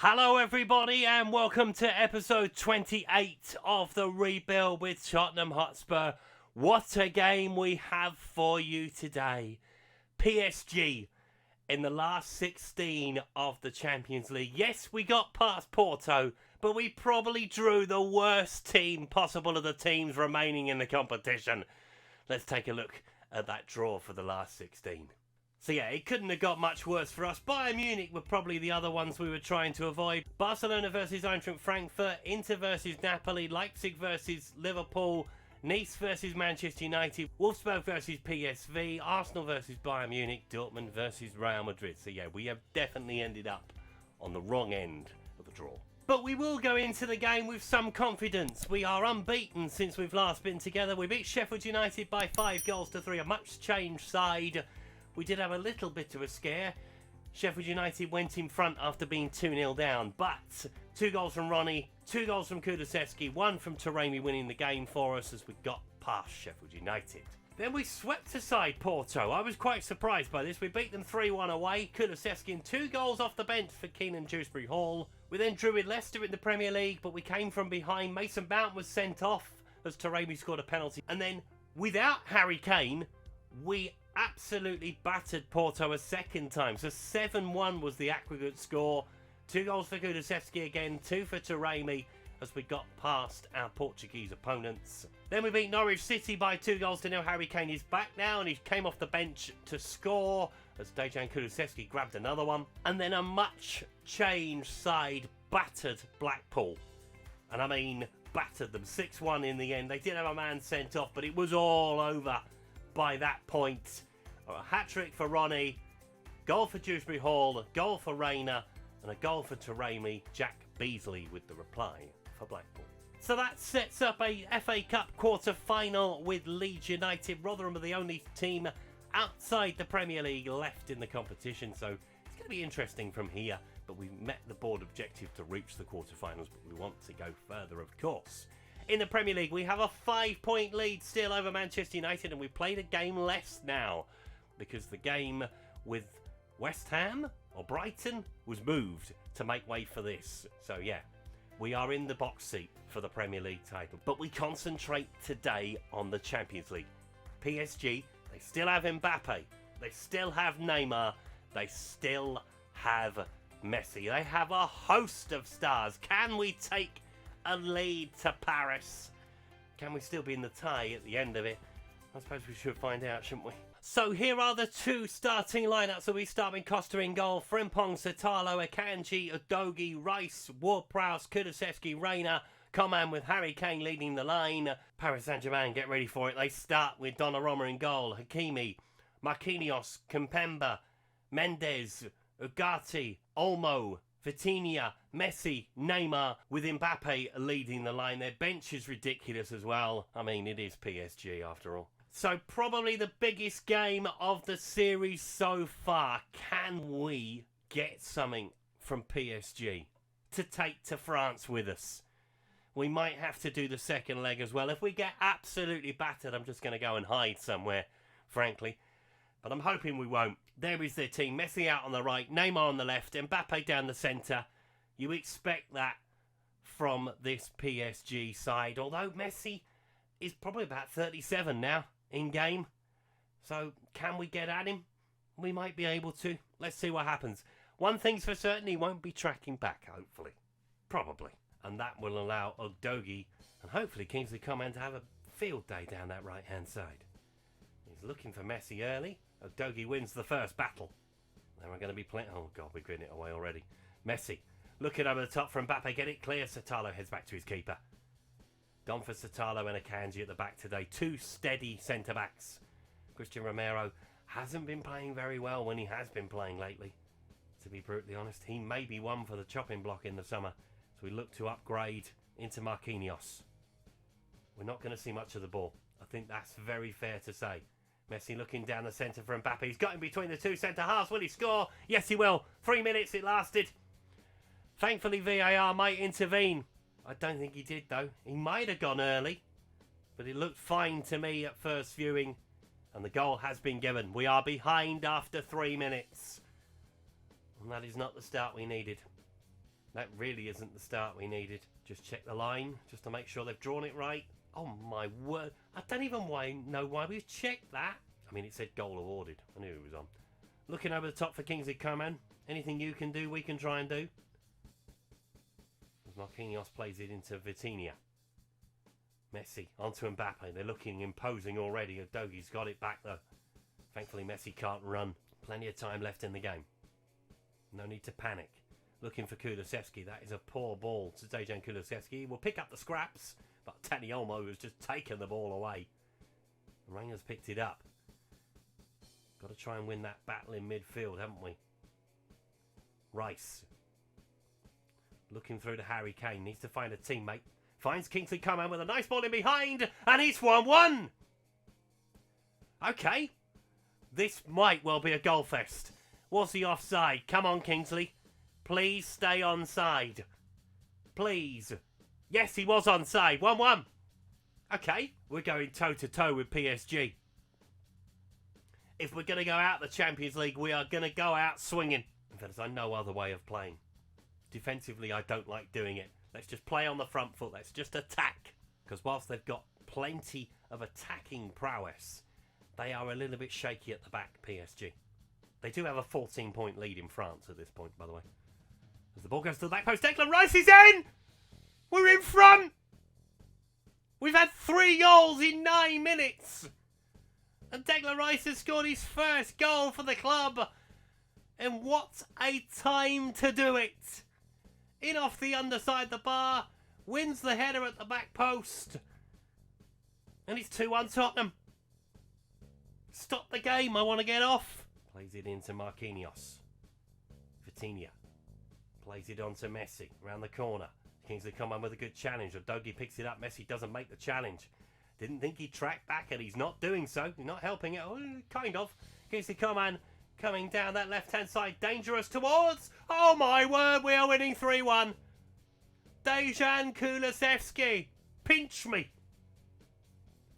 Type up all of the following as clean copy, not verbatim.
Hello everybody and welcome to episode 28 of the Rebuild with Tottenham Hotspur. What a game we have for you today. PSG in the last 16 of the Champions League. Yes, we got past Porto, but we probably drew the worst team possible of the teams remaining in the competition. Let's take a look at that draw for the last 16. So yeah, it couldn't have got much worse for us. Bayern Munich were probably the other ones we were trying to avoid. Barcelona versus Eintracht Frankfurt, Inter versus Napoli, Leipzig versus Liverpool, Nice versus Manchester United, Wolfsburg versus PSV, Arsenal versus Bayern Munich, Dortmund versus Real Madrid. So yeah, we have definitely ended up on the wrong end of the draw. But we will go into the game with some confidence. We are unbeaten since we've last been together. We beat Sheffield United by 5-3, a much changed side. We did have a little bit of a scare. Sheffield United went in front after being 2-0 down, but 2 goals from Ronnie, 2 goals from Kulusevski, 1 from Taremi winning the game for us as we got past Sheffield United. Then we swept aside Porto. I was quite surprised by this. We beat them 3-1 away. Kulusevski and 2 goals off the bench for Keenan Dewsbury Hall. We then drew with Leicester in the Premier League, but we came from behind. Mason Mount was sent off as Taremi scored a penalty. And then, without Harry Kane, we absolutely battered Porto a second time. So 7-1 was the aggregate score. 2 goals for Kulusevski again, 2 for Taremi as we got past our Portuguese opponents. Then we beat Norwich City by 2-0. Harry Kane is back now and he came off the bench to score as Dejan Kulusevski grabbed another one. And then a much changed side battered Blackpool. And I mean battered them 6-1 in the end. They did have a man sent off, but it was all over by that point. A hat-trick for Ronnie, goal for Dewsbury Hall, a goal for Rayner, and a goal for Taremi. Jack Beasley with the reply for Blackpool. So that sets up a FA Cup quarter-final with Leeds United. Rotherham are the only team outside the Premier League left in the competition, so it's going to be interesting from here. But we've met the board objective to reach the quarter-finals, but we want to go further, of course. In the Premier League, we have a 5-point lead still over Manchester United, and we've played a game less now because the game with West Ham or Brighton was moved to make way for this. So yeah, we are in the box seat for the Premier League title, but we concentrate today on the Champions League. PSG, they still have Mbappe, they still have Neymar, they still have Messi. They have a host of stars. Can we take a lead to Paris? Can we still be in the tie at the end of it? I suppose we should find out, shouldn't we? So here are the 2 starting lineups. So we start with Costa in goal, Frimpong, Satalo, Akanji, Udogie, Rice, Ward-Prowse, Kulusevski, Rayner, Coman with Harry Kane leading the line. Paris St Germain, get ready for it. They start with Donnarumma in goal, Hakimi, Marquinhos, Kimpembe, Mendes, Ugarte, Olmo, Vitinha, Messi, Neymar, with Mbappe leading the line. Their bench is ridiculous as well. I mean, it is PSG after all. So probably the biggest game of the series so far. Can we get something from PSG to take to France with us? We might have to do the second leg as well. If we get absolutely battered, I'm just going to go and hide somewhere, frankly. But I'm hoping we won't. There is their team. Messi out on the right, Neymar on the left, Mbappe down the centre. You expect that from this PSG side. Although Messi is probably about 37 now in game. So can we get at him? We might be able to. Let's see what happens. One thing's for certain, he won't be tracking back, hopefully. Probably. And that will allow Udogie and hopefully Kingsley Coman to have a field day down that right-hand side. He's looking for Messi early. Udogie wins the first battle. Then we're going to be playing... Oh, God, we're giving it away already. Messi, looking over the top for Mbappe. Get it clear. Satalo heads back to his keeper. Gone for Satalo and Akanji at the back today. 2 steady centre-backs. Christian Romero hasn't been playing very well when he has been playing lately. To be brutally honest, he may be one for the chopping block in the summer. So we look to upgrade into Marquinhos. We're not going to see much of the ball. I think that's very fair to say. Messi looking down the centre for Mbappe. He's got him between the 2 centre-halves. Will he score? Yes, he will. 3 minutes it lasted. Thankfully, VAR might intervene. I don't think he did, though. He might have gone early. But it looked fine to me at first viewing. And the goal has been given. We are behind after 3 minutes. And that is not the start we needed. That really isn't the start we needed. Just check the line, just to make sure they've drawn it right. Oh my word. I don't even know why we've checked that. I mean, it said goal awarded. I knew it was on. Looking over the top for Kingsley Coman. Anything you can do, we can try and do. As Marquinhos plays it into Vitinha. Messi onto Mbappe. They're looking imposing already. Udogi's got it back though. Thankfully Messi can't run. Plenty of time left in the game. No need to panic. Looking for Kulusevski. That is a poor ball to Dejan Kulusevski. We'll pick up the scraps. But Tani Olmo has just taken the ball away. Rangers picked it up. Got to try and win that battle in midfield, haven't we? Rice. Looking through to Harry Kane. Needs to find a teammate. Finds Kingsley Coman with a nice ball in behind. And it's 1-1. Okay. This might well be a goal fest. Was he offside? Come on, Kingsley. Please stay onside. Please. Yes, he was onside. 1-1. Okay. We're going toe-to-toe with PSG. If we're going to go out the Champions League, we are going to go out swinging. And there's no other way of playing. Defensively, I don't like doing it. Let's just play on the front foot. Let's just attack. Because whilst they've got plenty of attacking prowess, they are a little bit shaky at the back, PSG. They do have a 14-point lead in France at this point, by the way. As the ball goes to the back post, Declan Rice is in! We're in front! We've had 3 goals in 9 minutes! And Declan Rice has scored his first goal for the club. And what a time to do it! In off the underside the bar, wins the header at the back post. And it's 2-1 Tottenham. Stop the game, I want to get off. Plays it into Marquinhos. Vitinha. Plays it on to Messi, around the corner. Kingsley Coman with a good challenge. Udogi picks it up, Messi doesn't make the challenge. Didn't think he'd track back and he's not doing so. He's not helping it, kind of. Kingsley Coman coming down that left-hand side, dangerous towards... Oh my word, we are winning 3-1. Dejan Kulusevski, pinch me.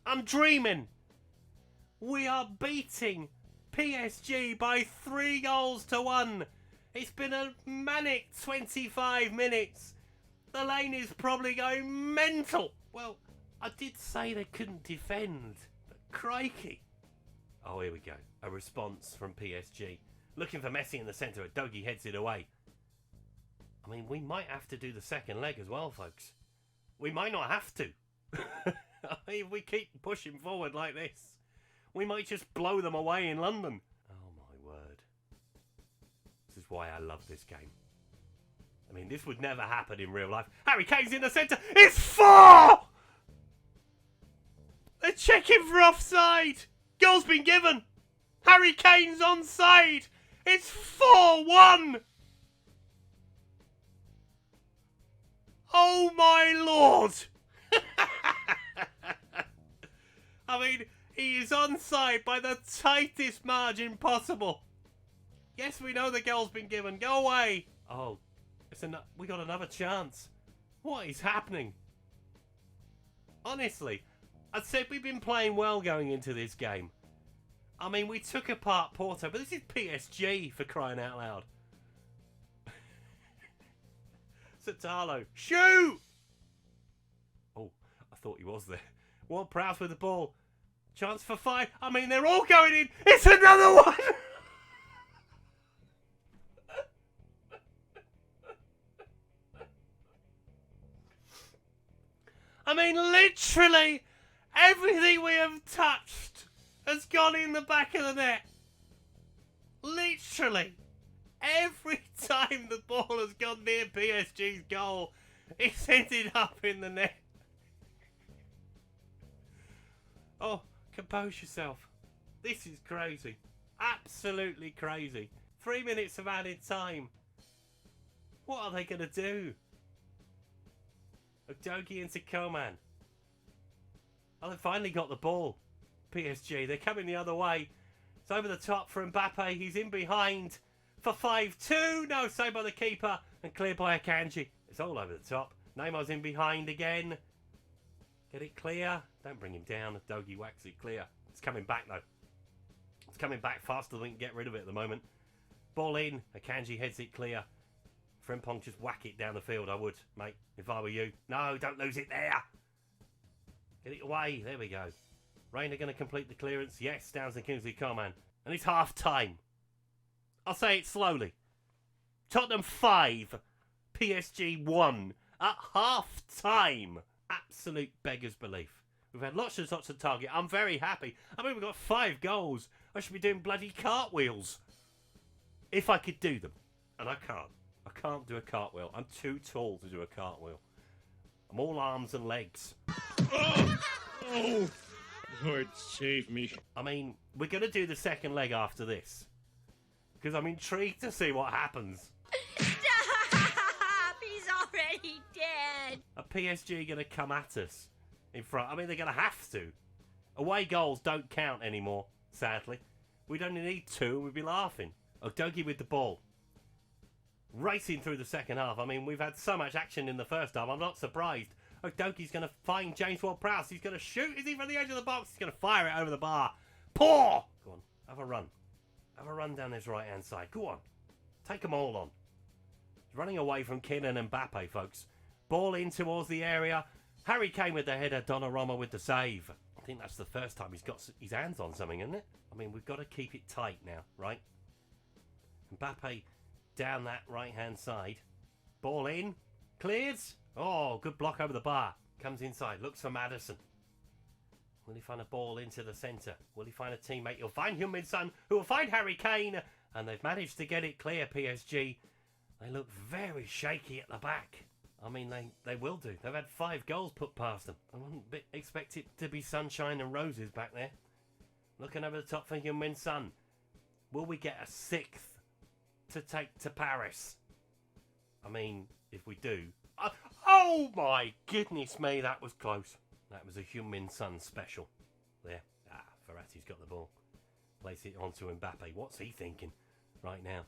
I'm dreaming. We are beating PSG by 3-1. It's been a manic 25 minutes. The lane is probably going mental. Well, I did say they couldn't defend, but crikey. Oh, here we go. A response from PSG. Looking for Messi in the centre. Udogi heads it away. I mean, we might have to do the second leg as well, folks. We might not have to. I mean, if we keep pushing forward like this, we might just blow them away in London. Oh, my word. This is why I love this game. I mean, this would never happen in real life. Harry Kane's in the centre. It's 4! They're checking for offside. Goal's been given. Harry Kane's onside. It's 4-1. Oh my lord. I mean, he is onside by the tightest margin possible. Yes, we know the goal's been given. Go away. Oh, we got another chance. What is happening? Honestly, I'd said we've been playing well going into this game. I mean, we took apart Porto, but this is PSG for crying out loud. Satalo, shoot! Oh, I thought he was there. Ward-Prowse with the ball. Chance for 5. I mean, they're all going in. It's another one! I mean, literally, everything we have touched has gone in the back of the net. Literally. Every time the ball has gone near PSG's goal, it's ended up in the net. Oh, compose yourself. This is crazy. Absolutely crazy. 3 minutes of added time. What are they going to do? Udogi into Coman. Oh, they finally got the ball. PSG, they're coming the other way. It's over the top for Mbappe. He's in behind for 5-2. No, saved by the keeper and cleared by Akanji. It's all over the top. Neymar's in behind again. Get it clear. Don't bring him down. Udogi whacks it clear. It's coming back though. It's coming back faster than we can get rid of it at the moment. Ball in. Akanji heads it clear. Frimpong, just whack it down the field, I would, mate, if I were you. No, don't lose it there. Get it away. There we go. Rayner going to complete the clearance. Yes, down to Kingsley Coman. And it's half time. I'll say it slowly. Tottenham 5, PSG 1 at half time. Absolute beggar's belief. We've had lots of shots on target. I'm very happy. I mean, we've got 5 goals. I should be doing bloody cartwheels. If I could do them. And I can't. I can't do a cartwheel. I'm too tall to do a cartwheel. I'm all arms and legs. Oh! Oh! Lord, save me. I mean, we're going to do the second leg after this. Because I'm intrigued to see what happens. Stop! He's already dead. Are PSG going to come at us in front? I mean, they're going to have to. Away goals don't count anymore, sadly. We'd only need 2 and we'd be laughing. Udogie with the ball. Racing through the second half. I mean, we've had so much action in the first half. I'm not surprised. Udogie's going to find James Ward-Prowse. He's going to shoot. Is he from the edge of the box? He's going to fire it over the bar. Poor! Go on. Have a run. Have a run down this right-hand side. Go on. Take them all on. He's running away from Kylian and Mbappe, folks. Ball in towards the area. Harry Kane with the header. Donnarumma with the save. I think that's the first time he's got his hands on something, isn't it? I mean, we've got to keep it tight now, right? Mbappe down that right-hand side. Ball in. Clears. Oh, good block over the bar. Comes inside. Looks for Maddison. Will he find a ball into the centre? Will he find a teammate? He'll find Heung-min Son, who will find Harry Kane. And they've managed to get it clear, PSG. They look very shaky at the back. I mean, they will do. They've had 5 goals put past them. I wouldn't expect it to be sunshine and roses back there. Looking over the top for Heung-min Son. Will we get a 6th to take to Paris? I mean, if we do... oh my goodness me, that was close. That was a Heung-min Son special. There. Verratti's got the ball. Place it onto Mbappe. What's he thinking right now?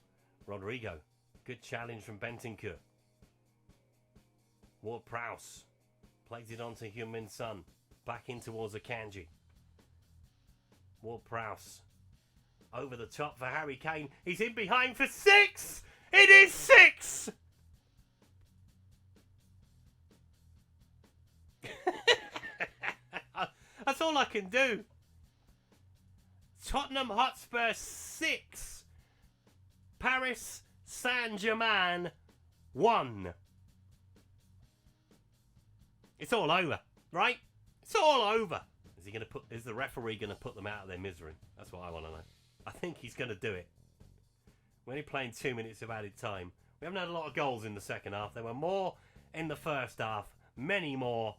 Rodrigo. Good challenge from Bentancur. Ward-Prowse. Plays it onto Heung-min Son. Back in towards Akanji. Ward-Prowse. Over the top for Harry Kane. He's in behind for 6! It is 6! That's all I can do. Tottenham Hotspur 6. Paris St Germain 1. It's all over, right? It's all over. Is the referee gonna put them out of their misery? That's what I want to know. I think he's gonna do it. We're only playing 2 minutes of added time. We haven't had a lot of goals in the second half. There were more in the first half. Many more.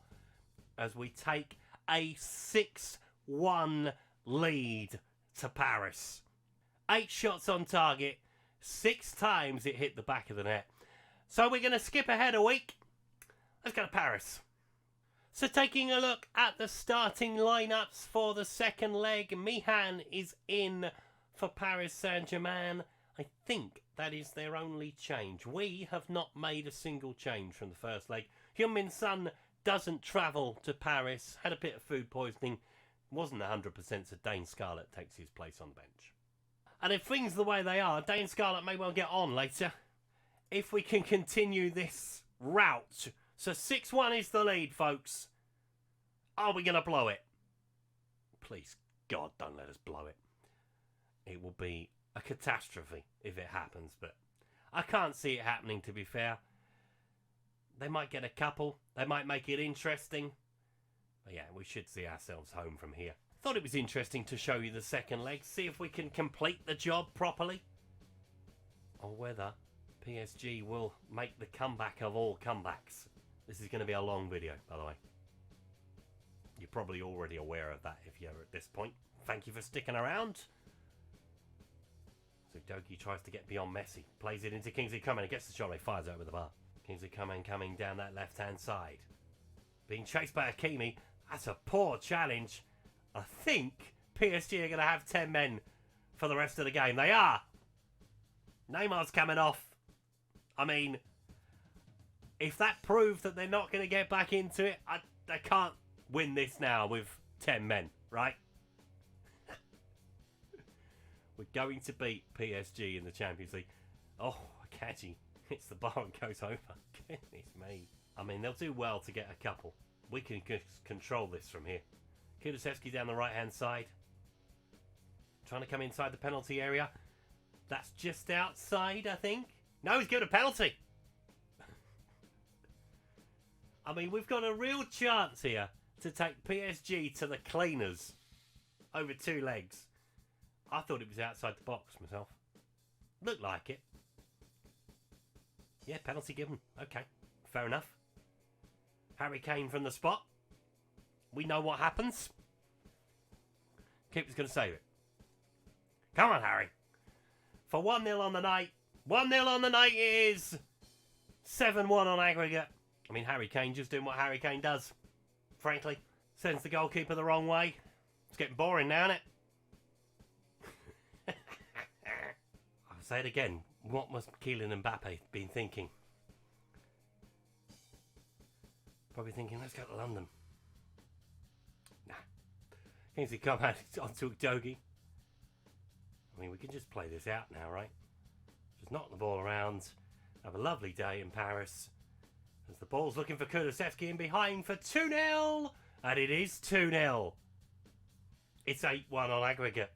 As we take a 6-1 lead to Paris. 8 shots on target. 6 times it hit the back of the net. So we're going to skip ahead a week. Let's go to Paris. So taking a look at the starting lineups for the second leg. Mihan is in for Paris St Germain. I think that is their only change. We have not made a single change from the first leg. Heung-min Son doesn't travel to Paris. Had a bit of food poisoning. Wasn't 100%, so Dane Scarlett takes his place on the bench. And if things are the way they are, Dane Scarlett may well get on later. If we can continue this route. So 6-1 is the lead, folks. Are we going to blow it? Please, God, don't let us blow it. It will be a catastrophe if it happens, but I can't see it happening, to be fair. They might get a couple. They might make it interesting. But yeah, we should see ourselves home from here. Thought it was interesting to show you the second leg. See if we can complete the job properly. Or whether PSG will make the comeback of all comebacks. This is going to be a long video, by the way. You're probably already aware of that if you're at this point. Thank you for sticking around. So Udogie tries to get beyond Messi. Plays it into Kingsley Coman and gets the shot. He fires over the bar. Kingsley Coman coming down that left-hand side. Being chased by Hakimi. That's a poor challenge. I think PSG are going to have 10 men for the rest of the game. They are. Neymar's coming off. I mean, if that proves that they're not going to get back into it, they can't win this now with 10 men, right? We're going to beat PSG in the Champions League. Oh, Akanji hits the bar and goes over. Goodness me. I mean, they'll do well to get a couple. We can control this from here. Kulusevski down the right-hand side. Trying to come inside the penalty area. That's just outside, I think. No, he's given a penalty. I mean, we've got a real chance here to take PSG to the cleaners over 2 legs. I thought it was outside the box myself. Looked like it. Yeah, penalty given. Okay, fair enough. Harry Kane from the spot. We know what happens. Keeper's going to save it. Come on, Harry. For 1-0 on the night. 1-0 on the night it is. 7-1 on aggregate. I mean, Harry Kane just doing what Harry Kane does. Frankly, sends the goalkeeper the wrong way. It's getting boring now, isn't it? I'll say it again. What must Kylian Mbappe been thinking? Probably thinking, let's go to London. Nah. Kingsley Coman onto Dogi. I mean, we can just play this out now, right? Just knock the ball around. Have a lovely day in Paris. As the ball's looking for Kulusevski in behind for 2-0. And it is 2-0. It's 8-1 on aggregate.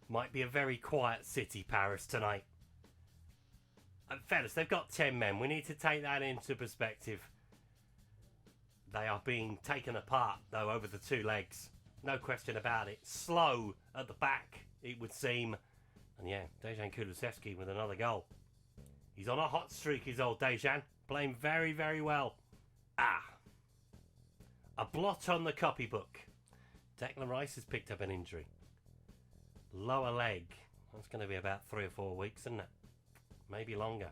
Might be a very quiet city, Paris, tonight. And fellas, they've got 10 men. We need to take that into perspective. They are being taken apart, though, over the 2 legs. No question about it. Slow at the back, it would seem. And yeah, Dejan Kulusevski with another goal. He's on a hot streak, his old Dejan. Playing very, very well. A blot on the copybook. Declan Rice has picked up an injury. Lower leg. That's going to be about 3 or 4 weeks, isn't it? Maybe longer.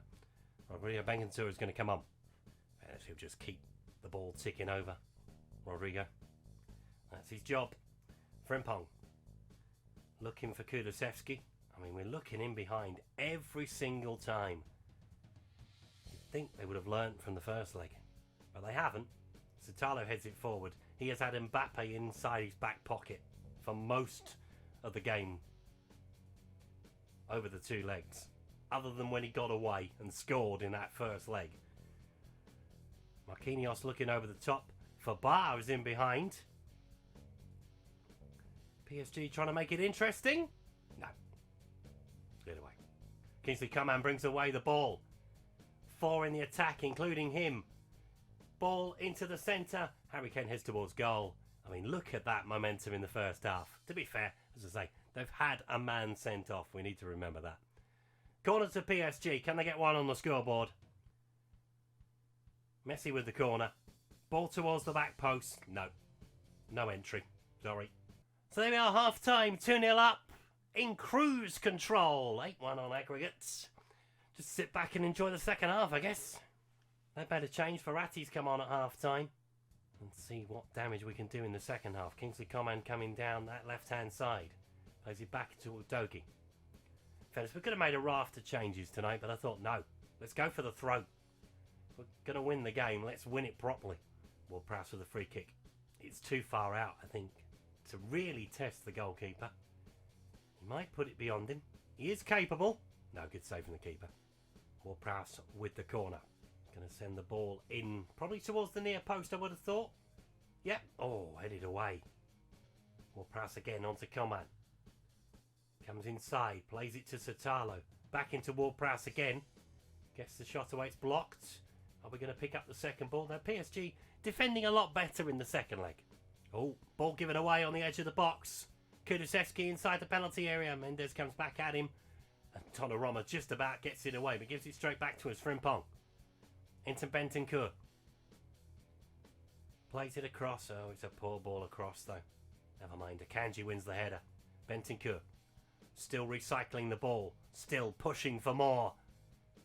Rodrigo Benkentour is going to come on. And he'll just keep the ball ticking over. Rodrigo. That's his job. Frimpong. Looking for Kulusevski. I mean, we're looking in behind every single time. You'd think they would have learnt from the first leg. But they haven't. Sotalo heads it forward. He has had Mbappe inside his back pocket for most of the game over the 2 legs. Other than when he got away and scored in that first leg. Marquinhos looking over the top. Fabao is in behind. PSG trying to make it interesting. No. Cleared away. Kingsley Coman brings away the ball. 4 in the attack, including him. Ball into the centre. Harry Kane heads towards goal. I mean, look at that momentum in the first half. To be fair, as I say, they've had a man sent off. We need to remember that. Corner to PSG. Can they get one on the scoreboard? Messi with the corner. Ball towards the back post. No. No entry. Sorry. So there we are, half time. 2-0 up. In cruise control. 8-1 on aggregates. Just sit back and enjoy the second half, I guess. No better change. Verratti's come on at half time. And see what damage we can do in the second half. Kingsley Coman coming down that left-hand side. Plays it back to Udogi. Fellas, we could have made a raft of changes tonight, but I thought, no. Let's go for the throat. If we're going to win the game, let's win it properly. Ward-Prowse with a free kick. It's too far out, I think, to really test the goalkeeper. He might put it beyond him. He is capable. No, good save from the keeper. Ward-Prowse with the corner. Going to send the ball in, probably towards the near post, I would have thought. Yep. Oh, headed away. Ward-Prowse again onto Coman. Comes inside, plays it to Sotalo. Back into Ward-Prowse again. Gets the shot away, it's blocked. Are we going to pick up the second ball? Now, PSG defending a lot better in the second leg. Oh, ball given away on the edge of the box. Kulusevski inside the penalty area. Mendes comes back at him. And Donnarumma just about gets it away, but gives it straight back to us. Frimpong. Into Bentancur. Plays it across. Oh, it's a poor ball across, though. Never mind. Akanji wins the header. Bentancur. Still recycling the ball. Still pushing for more.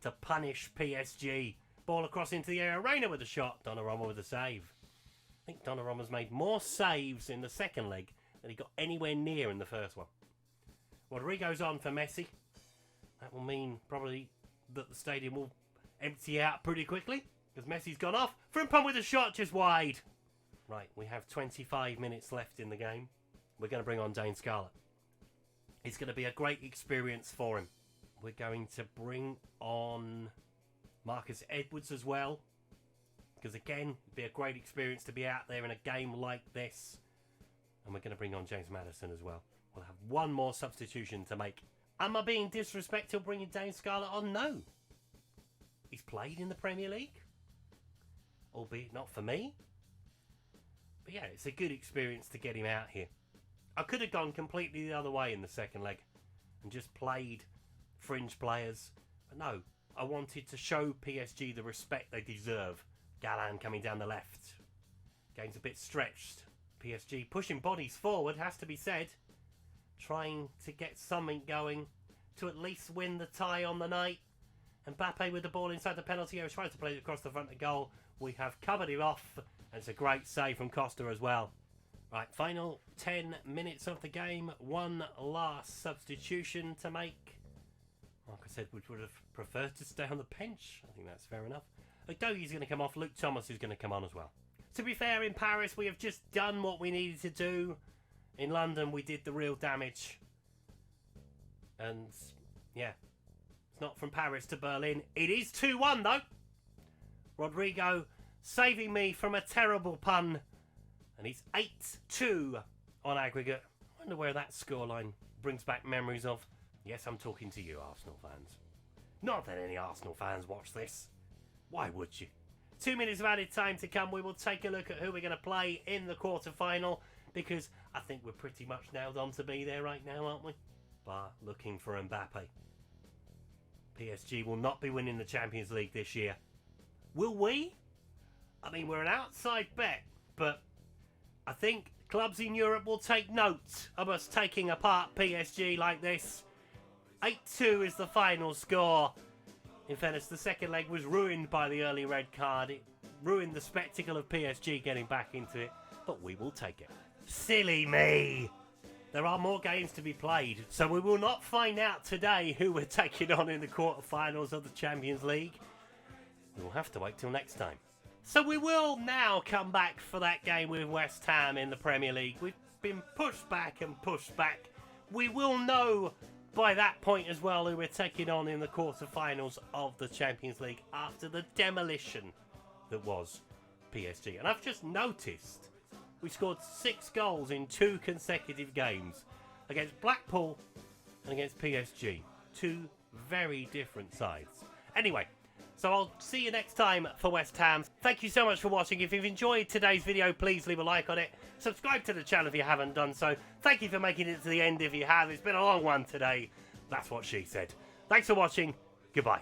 To punish PSG. Ball across into the area. Reina with a shot. Donnarumma with a save. I think Donnarumma's made more saves in the second leg than he got anywhere near in the first one. Rodrigo's on for Messi. That will mean probably that the stadium will empty out pretty quickly because Messi's gone off. Frimpong with a shot just wide. Right, we have 25 minutes left in the game. We're going to bring on Dane Scarlett. It's going to be a great experience for him. We're going to bring on Marcus Edwards as well. Because again, it'd be a great experience to be out there in a game like this. And we're going to bring on James Maddison as well. We'll have one more substitution to make. Am I being disrespectful bringing Dane Scarlett on? No. He's played in the Premier League. Albeit not for me. But yeah, it's a good experience to get him out here. I could have gone completely the other way in the second leg and just played fringe players. But no, I wanted to show PSG the respect they deserve. Gallan coming down the left. Game's a bit stretched. PSG pushing bodies forward, has to be said. Trying to get something going to at least win the tie on the night. Mbappe with the ball inside the penalty area, trying to play it across the front of goal. We have covered him off, and it's a great save from Costa as well. Right, final 10 minutes of the game. One last substitution to make. Like I said, we would have preferred to stay on the bench. I think that's fair enough. Odogi's going to come off. Luke Thomas is going to come on as well. To be fair, in Paris, we have just done what we needed to do. In London, we did the real damage. And, yeah. It's not from Paris to Berlin. It is 2-1, though. Rodrigo saving me from a terrible pun. And he's 8-2 on aggregate. I wonder where that scoreline brings back memories of. Yes, I'm talking to you, Arsenal fans. Not that any Arsenal fans watch this. Why would you? 2 minutes of added time to come. We will take a look at who we're going to play in the quarter-final, because I think we're pretty much nailed on to be there right now, aren't we? But looking for Mbappe. PSG will not be winning the Champions League this year. Will we? I mean, we're an outside bet, but I think clubs in Europe will take note of us taking apart PSG like this. 8-2 is the final score. In fairness, the second leg was ruined by the early red card. It ruined the spectacle of PSG getting back into it, but we will take it. Silly me! There are more games to be played, so we will not find out today who we're taking on in the quarterfinals of the Champions League. We'll have to wait till next time. So we will now come back for that game with West Ham in the Premier League. We've been pushed back and pushed back. We will know by that point as well who we're taking on in the quarterfinals of the Champions League after the demolition that was PSG. And I've just noticed we scored 6 goals in 2 consecutive games against Blackpool and against PSG. 2 very different sides. Anyway, so I'll see you next time for West Ham. Thank you so much for watching. If you've enjoyed today's video, please leave a like on it. Subscribe to the channel if you haven't done so. Thank you for making it to the end if you have. It's been a long one today. That's what she said. Thanks for watching. Goodbye.